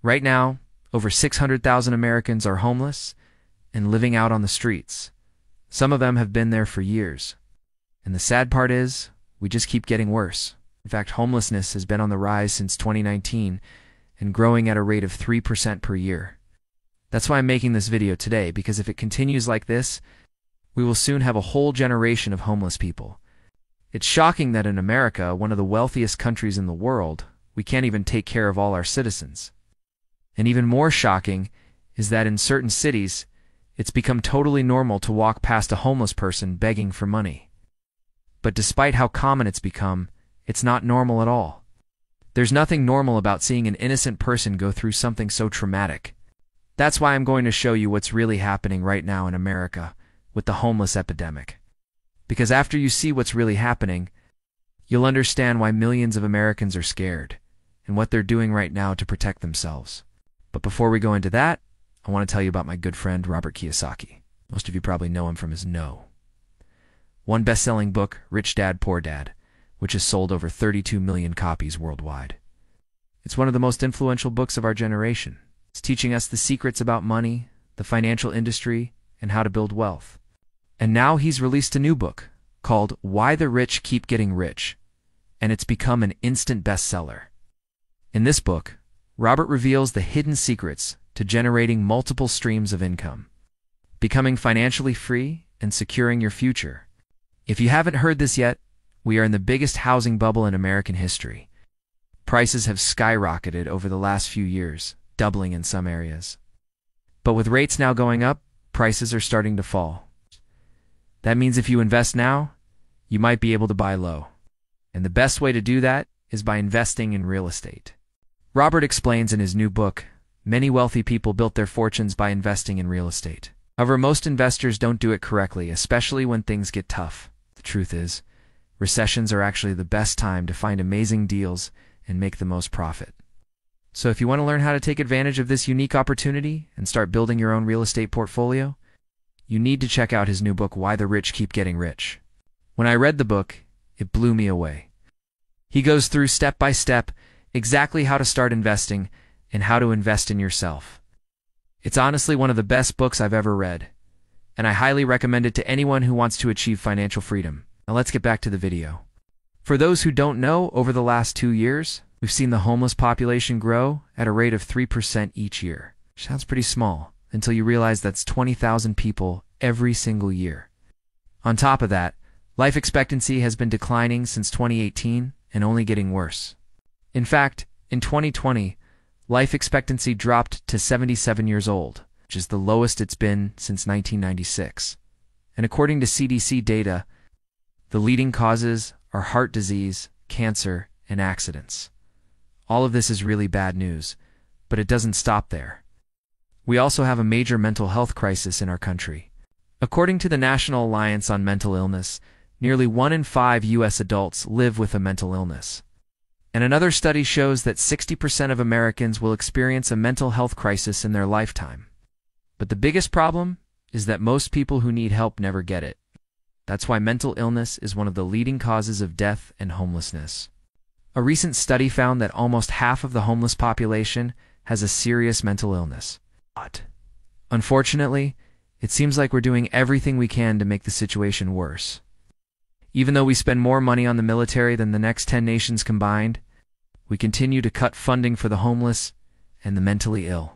Right now, over 600,000 Americans are homeless and living out on the streets. Some of them have been there for years. And the sad part is, we just keep getting worse. In fact, homelessness has been on the rise since 2019 and growing at a rate of 3% per year. That's why I'm making this video today, because if it continues like this, we will soon have a whole generation of homeless people. It's shocking that in America, one of the wealthiest countries in the world, we can't even take care of all our citizens. And even more shocking is that in certain cities, it's become totally normal to walk past a homeless person begging for money. But despite how common it's become, it's not normal at all. There's nothing normal about seeing an innocent person go through something so traumatic. That's why I'm going to show you what's really happening right now in America with the homeless epidemic. Because after you see what's really happening, you'll understand why millions of Americans are scared and what they're doing right now to protect themselves. But before we go into that, I want to tell you about my good friend Robert Kiyosaki. Most of you probably know him from his one best-selling book, Rich Dad, Poor Dad, which has sold over 32 million copies worldwide. It's one of the most influential books of our generation. It's teaching us the secrets about money, the financial industry, and how to build wealth. And now he's released a new book called Why the Rich Keep Getting Rich, and it's become an instant bestseller. In this book, Robert reveals the hidden secrets to generating multiple streams of income, becoming financially free, and securing your future. If you haven't heard this yet, we are in the biggest housing bubble in American history. Prices have skyrocketed over the last few years, doubling in some areas. But with rates now going up, prices are starting to fall. That means if you invest now, you might be able to buy low. And the best way to do that is by investing in real estate. Robert explains in his new book, many wealthy people built their fortunes by investing in real estate. However, most investors don't do it correctly, especially when things get tough. The truth is, recessions are actually the best time to find amazing deals and make the most profit. So if you want to learn how to take advantage of this unique opportunity and start building your own real estate portfolio, you need to check out his new book, Why the Rich Keep Getting Rich. When I read the book, it blew me away. He goes through step by step exactly how to start investing and how to invest in yourself. It's honestly one of the best books I've ever read, and I highly recommend it to anyone who wants to achieve financial freedom. Now let's get back to the video. For those who don't know, over the last 2 years, we've seen the homeless population grow at a rate of 3% each year. Sounds pretty small, until you realize that's 20,000 people every single year. On top of that, life expectancy has been declining since 2018 and only getting worse. In fact, in 2020, life expectancy dropped to 77 years old, which is the lowest it's been since 1996. And according to CDC data, the leading causes are heart disease, cancer, and accidents. All of this is really bad news, but it doesn't stop there. We also have a major mental health crisis in our country. According to the National Alliance on Mental Illness, nearly 1 in 5 U.S. adults live with a mental illness. And another study shows that 60% of Americans will experience a mental health crisis in their lifetime. But the biggest problem is that most people who need help never get it. That's why mental illness is one of the leading causes of death and homelessness. A recent study found that almost half of the homeless population has a serious mental illness. But unfortunately, it seems like we're doing everything we can to make the situation worse. Even though we spend more money on the military than the next 10 nations combined, we continue to cut funding for the homeless and the mentally ill.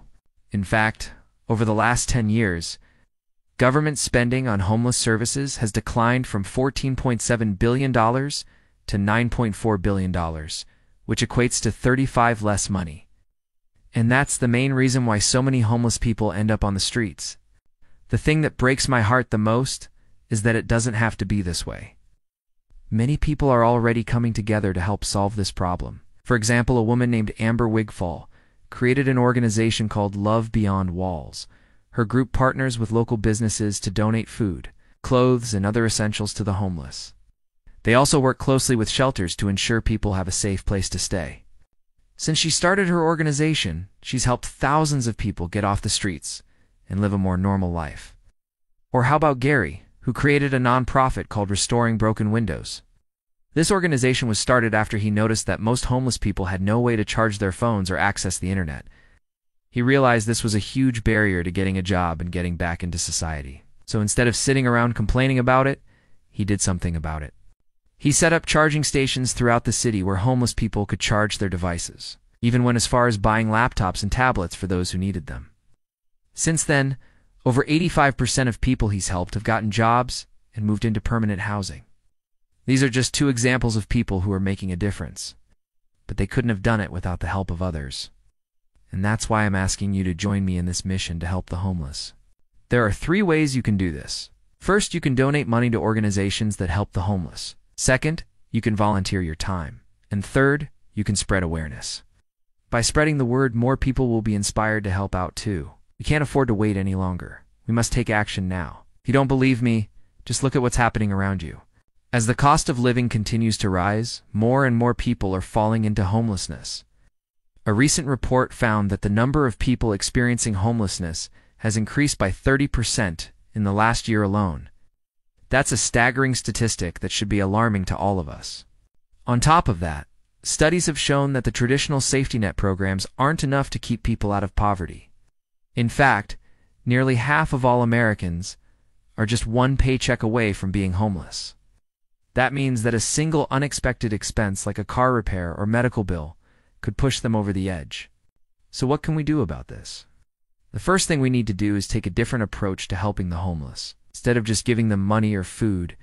In fact, over the last 10 years, government spending on homeless services has declined from $14.7 billion to $9.4 billion, which equates to 35 less money. And that's the main reason why so many homeless people end up on the streets. The thing that breaks my heart the most is that it doesn't have to be this way. Many people are already coming together to help solve this problem. For example, a woman named Amber Wigfall created an organization called Love Beyond Walls. Her group partners with local businesses to donate food, clothes, and other essentials to the homeless. They also work closely with shelters to ensure people have a safe place to stay. Since she started her organization, she's helped thousands of people get off the streets and live a more normal life. Or how about Gary, who created a nonprofit called Restoring Broken Windows? This organization was started after he noticed that most homeless people had no way to charge their phones or access the internet. He realized this was a huge barrier to getting a job and getting back into society. So instead of sitting around complaining about it, he did something about it. He set up charging stations throughout the city where homeless people could charge their devices, even went as far as buying laptops and tablets for those who needed them. Since then, over 85% of people he's helped have gotten jobs and moved into permanent housing. These are just two examples of people who are making a difference, but they couldn't have done it without the help of others. And that's why I'm asking you to join me in this mission to help the homeless. There are 3 ways you can do this. First, you can donate money to organizations that help the homeless. Second, you can volunteer your time. And third, you can spread awareness. By spreading the word, more people will be inspired to help out too. We can't afford to wait any longer. We must take action now. If you don't believe me, just look at what's happening around you. As the cost of living continues to rise, more and more people are falling into homelessness. A recent report found that the number of people experiencing homelessness has increased by 30% in the last year alone. That's a staggering statistic that should be alarming to all of us. On top of that, studies have shown that the traditional safety net programs aren't enough to keep people out of poverty. In fact, nearly half of all Americans are just one paycheck away from being homeless. That means that a single unexpected expense like a car repair or medical bill could push them over the edge. So what can we do about this? The first thing we need to do is take a different approach to helping the homeless. Instead of just giving them money or food,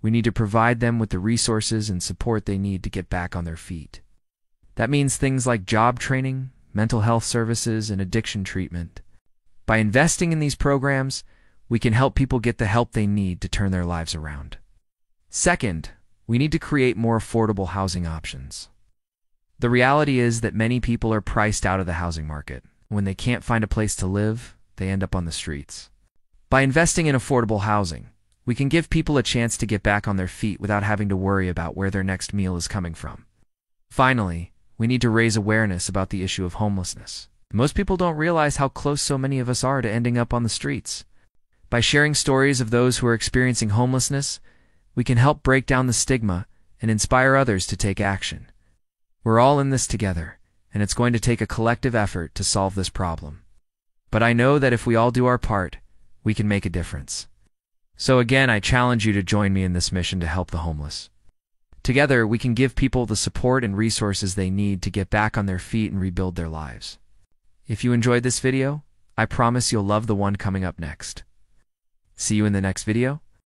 we need to provide them with the resources and support they need to get back on their feet. That means things like job training, mental health services, and addiction treatment. By investing in these programs, we can help people get the help they need to turn their lives around. Second, we need to create more affordable housing options. The reality is that many people are priced out of the housing market. When they can't find a place to live, they end up on the streets. By investing in affordable housing, we can give people a chance to get back on their feet without having to worry about where their next meal is coming from. Finally, we need to raise awareness about the issue of homelessness. Most people don't realize how close so many of us are to ending up on the streets. By sharing stories of those who are experiencing homelessness, we can help break down the stigma and inspire others to take action. We're all in this together, and it's going to take a collective effort to solve this problem. But I know that if we all do our part, we can make a difference. So again, I challenge you to join me in this mission to help the homeless. Together, we can give people the support and resources they need to get back on their feet and rebuild their lives. If you enjoyed this video, I promise you'll love the one coming up next. See you in the next video.